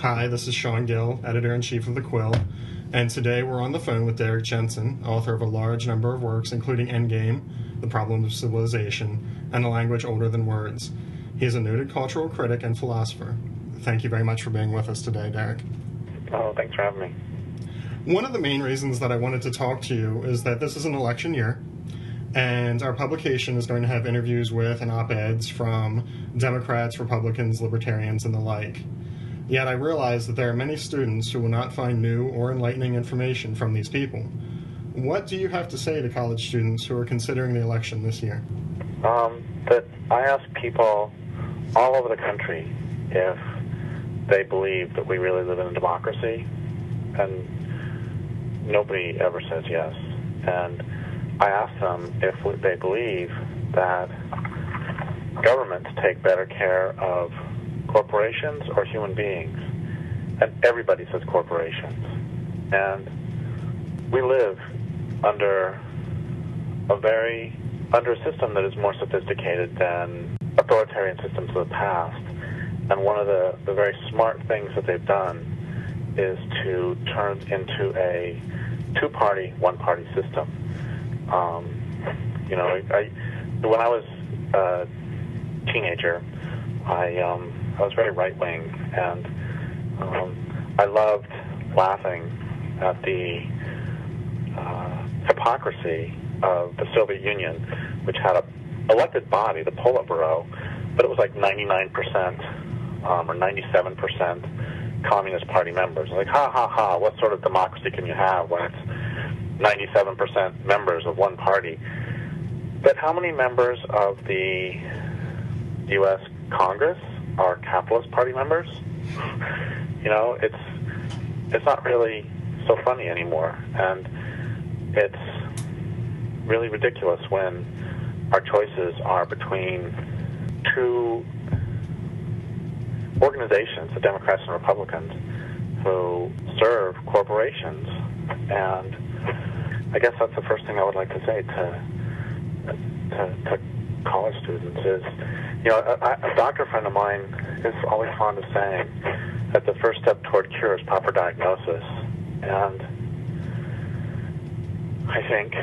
Hi, this is Sean Gill, Editor-in-Chief of The-Quill, and today we're on the phone with Derrick Jensen, author of a large number of works including Endgame, The Problem of Civilization, and A Language Older Than Words. He is a noted cultural critic and philosopher. Thank you very much for being with us today, Derrick. Oh, thanks for having me. One of the main reasons that I wanted to talk to you is that this is an election year, and our publication is going to have interviews with and op-eds from Democrats, Republicans, Libertarians, and the like. Yet I realize that there are many students who will not find new or enlightening information from these people. What do you have to say to college students who are considering the election this year? That I ask people all over the country if they believe that we really live in a democracy, and nobody ever says yes. And I ask them if they believe that governments take better care of corporations or human beings, and everybody says corporations. And we live under a system that is more sophisticated than authoritarian systems of the past. And one of the very smart things that they've done is to turn into a two-party, one-party system. When I was a teenager, I was very right-wing, and I loved laughing at the hypocrisy of the Soviet Union, which had an elected body, the Politburo, but it was like 99% or 97% Communist Party members. Like, ha, ha, ha, what sort of democracy can you have when it's 97% members of one party? But how many members of the U.S. Congress are capitalist party members? It's not really so funny anymore, and it's really ridiculous when our choices are between two organizations, the Democrats and Republicans, who serve corporations. And I guess that's the first thing I would like to say to college students is, a doctor friend of mine is always fond of saying that the first step toward cure is proper diagnosis. And I think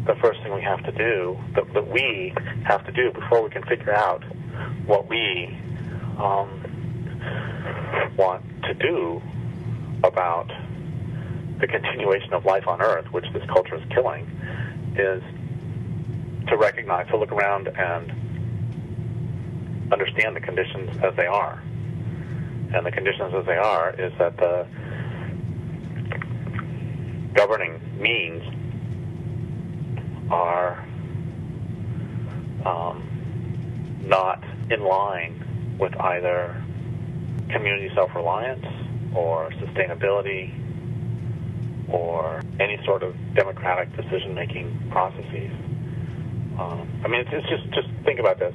the first thing we have to do, that we have to do before we can figure out what we want to do about the continuation of life on Earth, which this culture is killing, is to recognize, to look around and understand the conditions as they are. And the conditions as they are is that the governing means are not in line with either community self-reliance or sustainability or any sort of democratic decision-making processes. It's just think about this.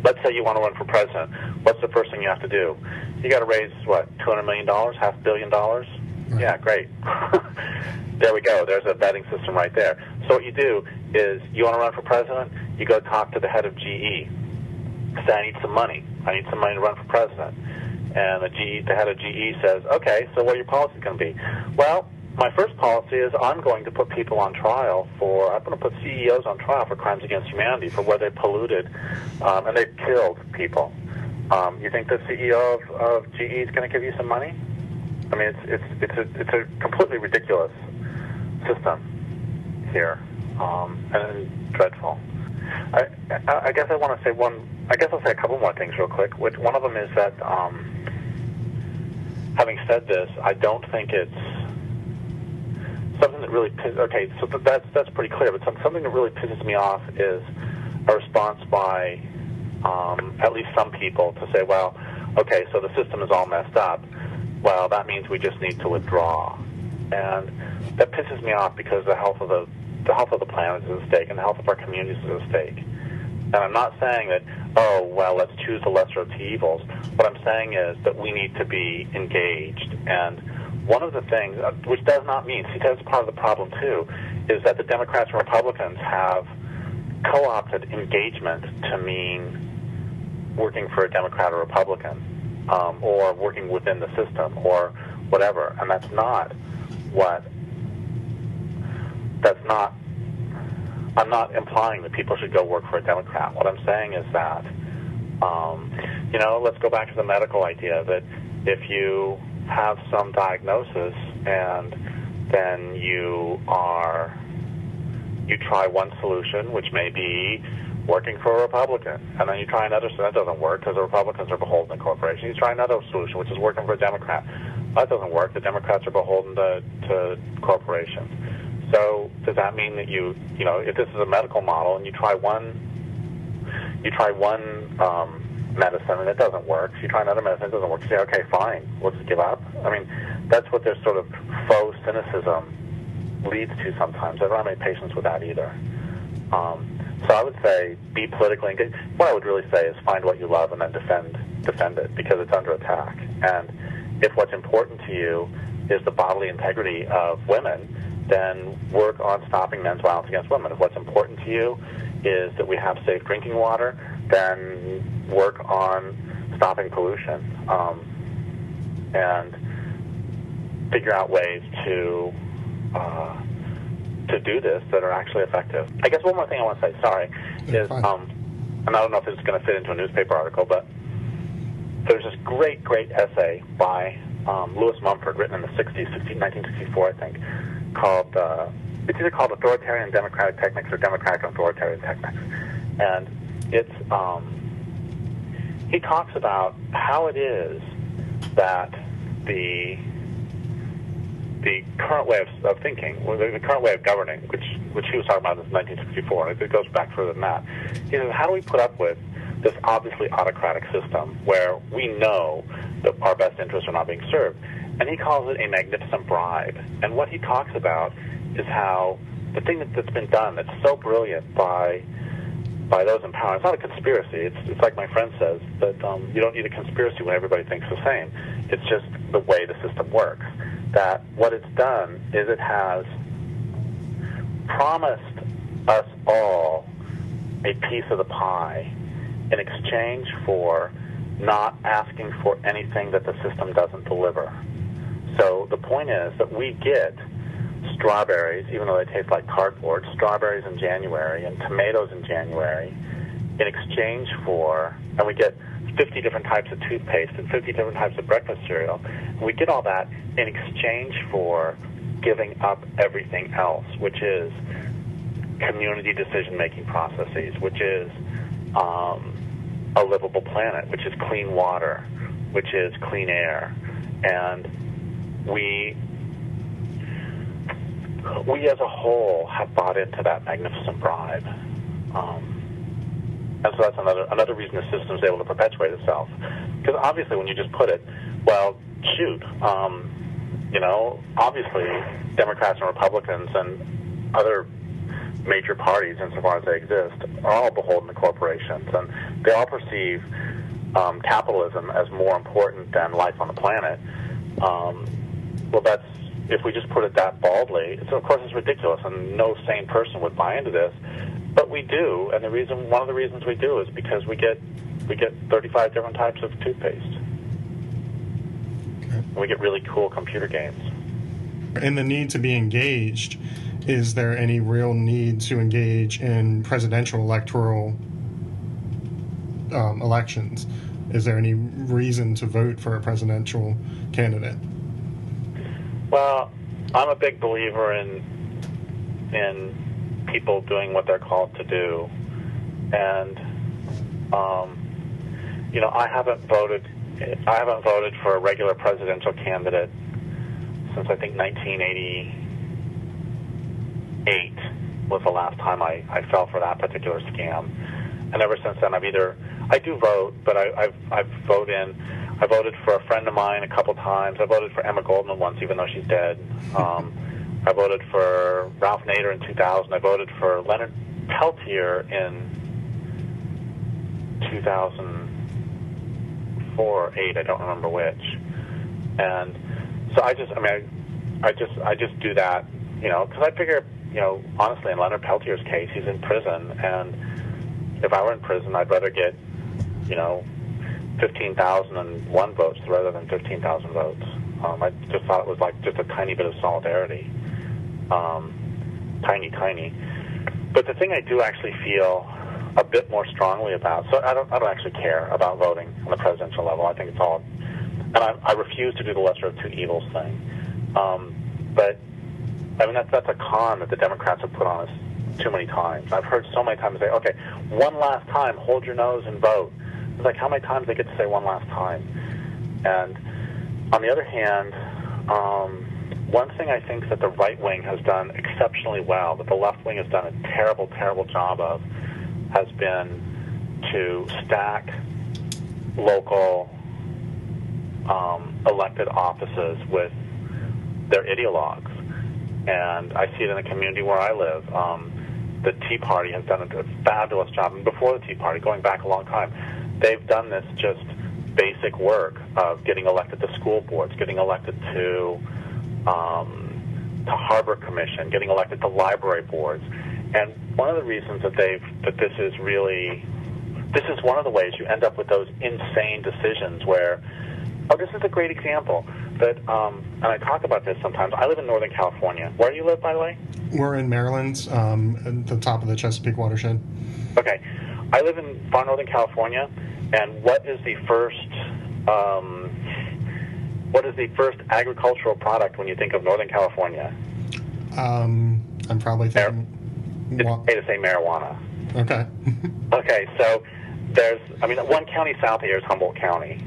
Let's say you want to run for president. What's the first thing you have to do? You got to raise, $200 million, $500 million? Right. Yeah, great. There we go. There's a vetting system right there. So what you do is, you want to run for president, you go talk to the head of GE. Say, I need some money. I need some money to run for president. And the head of GE says, okay, so what are your policies going to be? Well, my first policy is I'm going to put people on trial I'm going to put CEOs on trial for crimes against humanity, for where they polluted and they've killed people. You think the CEO of GE is going to give you some money? I mean, it's a completely ridiculous system here, and dreadful. I guess I want to say I'll say a couple more things real quick. One of them is that, having said this, I don't think it's something that really so that's pretty clear. But something that really pisses me off is a response by at least some people to say, well, okay, so the system is all messed up. Well, that means we just need to withdraw, and that pisses me off because the health of the planet is at stake, and the health of our communities is at stake. And I'm not saying that, let's choose the lesser of two evils. What I'm saying is that we need to be engaged. And one of the things, which does not mean, see, that's part of the problem too, is that the Democrats and Republicans have co-opted engagement to mean working for a Democrat or Republican. or working within the system, or whatever. And that's not what. That's not. I'm not implying that people should go work for a Democrat. What I'm saying is that, let's go back to the medical idea that if you have some diagnosis and then you try one solution, which may be working for a Republican, and then you try another, so that doesn't work because the Republicans are beholden to corporations. You try another solution, which is working for a Democrat. That doesn't work. The Democrats are beholden to corporations. So does that mean that if this is a medical model and you try one medicine and it doesn't work, so you try another medicine, it doesn't work, you say, okay, fine, we'll just give up? I mean, that's what this sort of faux cynicism leads to sometimes. I don't have any patience with that either. So I would say be politically engaged. What I would really say is find what you love and then defend it, because it's under attack. And if what's important to you is the bodily integrity of women, then work on stopping men's violence against women. If what's important to you is that we have safe drinking water, then work on stopping pollution and figure out ways to do this that are actually effective. I guess one more thing I want to say, is, and I don't know if it's going to fit into a newspaper article, but there's this great essay by Lewis Mumford, written in the 1964, I think, called, it's either called Authoritarian Democratic Techniques or Democratic Authoritarian Techniques. And it's, he talks about how it is that the current way of thinking, the current way of governing, which he was talking about in 1964, and it goes back further than that. He says, how do we put up with this obviously autocratic system where we know that our best interests are not being served? And he calls it a magnificent bribe. And what he talks about is how the thing that's been done that's so brilliant by those in power, it's not a conspiracy. It's like my friend says, that you don't need a conspiracy when everybody thinks the same. It's just the way the system works. That what it's done is it has promised us all a piece of the pie in exchange for not asking for anything that the system doesn't deliver. So the point is that we get strawberries, even though they taste like cardboard, strawberries in January and tomatoes in January in exchange for, and we get 50 different types of toothpaste and 50 different types of breakfast cereal. And we get all that in exchange for giving up everything else, which is community decision-making processes, which is a livable planet, which is clean water, which is clean air. And we as a whole have bought into that magnificent bribe. And so that's another reason the system is able to perpetuate itself. Because obviously when you just put it, well, shoot, obviously Democrats and Republicans and other major parties, insofar as they exist, are all beholden to corporations. And they all perceive capitalism as more important than life on the planet. Well, that's, if we just put it that baldly, of course it's ridiculous, and no sane person would buy into this. But we do, and one of the reasons we do is because we get 35 different types of toothpaste. Okay. And we get really cool computer games. In the need to be engaged, is there any real need to engage in presidential electoral elections? Is there any reason to vote for a presidential candidate? Well, I'm a big believer in people doing what they're called to do, and I haven't voted for a regular presidential candidate since I think 1988 was the last time I fell for that particular scam, and ever since then I do vote, but I voted for a friend of mine a couple times. I voted for Emma Goldman once, even though she's dead. I voted for Ralph Nader in 2000. I voted for Leonard Peltier in 2004 or 8. I don't remember which. And so I just do that, because I figure, honestly, in Leonard Peltier's case, he's in prison, and if I were in prison, I'd rather get, 15,001 votes rather than 15,000 votes. I just thought it was like just a tiny bit of solidarity. Tiny. But the thing I do actually feel a bit more strongly about, so I don't actually care about voting on the presidential level. I think it's all, and I refuse to do the lesser of two evils thing. But I mean, that's a con that the Democrats have put on us too many times. I've heard so many times say, okay, one last time, hold your nose and vote. It's like, how many times they get to say one last time? And on the other hand, one thing I think that the right wing has done exceptionally well, but the left wing has done a terrible, terrible job of, has been to stack local elected offices with their ideologues. And I see it in the community where I live. The Tea Party has done a fabulous job. And before the Tea Party, going back a long time, they've done this just basic work of getting elected to school boards, getting elected to Harbor Commission, getting elected to library boards. And one of the reasons that this is one of the ways you end up with those insane decisions where, this is a great example. That, and I talk about this sometimes. I live in Northern California. Where do you live, by the way? We're in Maryland, at the top of the Chesapeake watershed. Okay. I live in far Northern California, and what is the first agricultural product when you think of Northern California? I'm probably thinking... It's okay to say marijuana. Okay. Okay, so one county south of here is Humboldt County.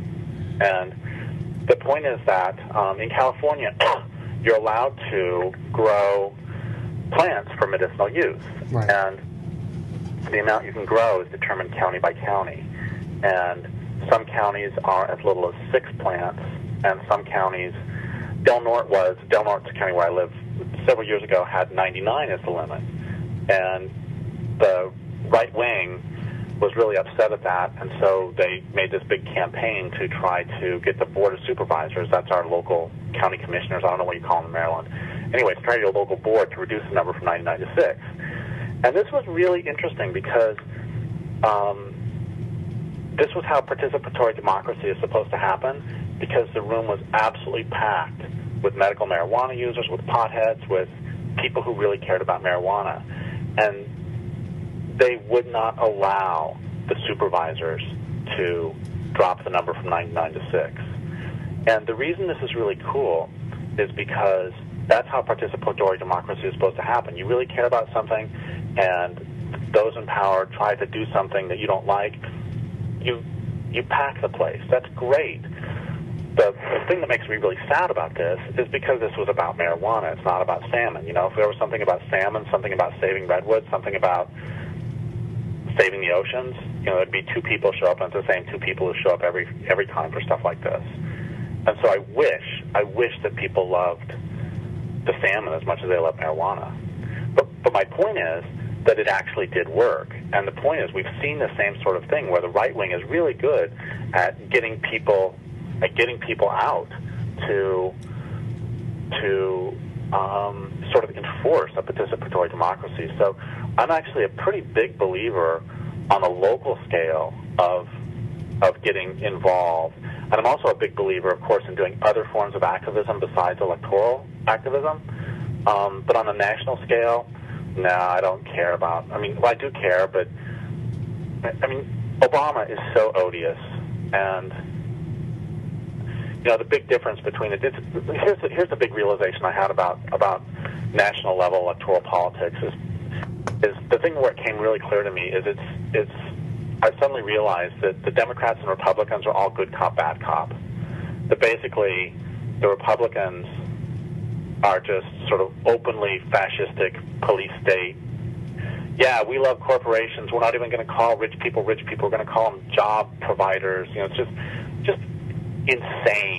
And the point is that in California, you're allowed to grow plants for medicinal use. Right. And the amount you can grow is determined county by county. And some counties are as little as 6 plants, and some counties, Del Norte's the county where I live, several years ago had 99 as the limit. And the right wing was really upset at that, and so they made this big campaign to try to get the Board of Supervisors, that's our local county commissioners, I don't know what you call them in Maryland. Anyway, try to get a local board to reduce the number from 99 to 6. And this was really interesting because this was how participatory democracy is supposed to happen, because the room was absolutely packed with medical marijuana users, with potheads, with people who really cared about marijuana. And they would not allow the supervisors to drop the number from 99 to 6. And the reason this is really cool is because that's how participatory democracy is supposed to happen. You really care about something, and those in power try to do something that you don't like, you pack the place. That's great. The thing that makes me really sad about this is because this was about marijuana. It's not about salmon. You know, if there was something about salmon, something about saving redwoods, something about saving the oceans, you know, there'd be 2 people show up, and it's the same 2 people who show up every time for stuff like this. And so I wish that people loved the salmon as much as they love marijuana. But my point is that it actually did work. And the point is we've seen the same sort of thing where the right wing is really good at getting people out to sort of enforce a participatory democracy. So I'm actually a pretty big believer on a local scale of getting involved. And I'm also a big believer, of course, in doing other forms of activism besides electoral activism. But on a national scale, no, I don't care about. I mean, well, I do care, but I mean, Obama is so odious, and you know, the big difference between it. Here's the big realization I had about national level electoral politics is the thing where it came really clear to me is I suddenly realized that the Democrats and Republicans are all good cop, bad cop. That basically the Republicans are just sort of openly fascistic police state. Yeah, we love corporations. We're not even going to call rich people. We're going to call them job providers. You know, it's just insane.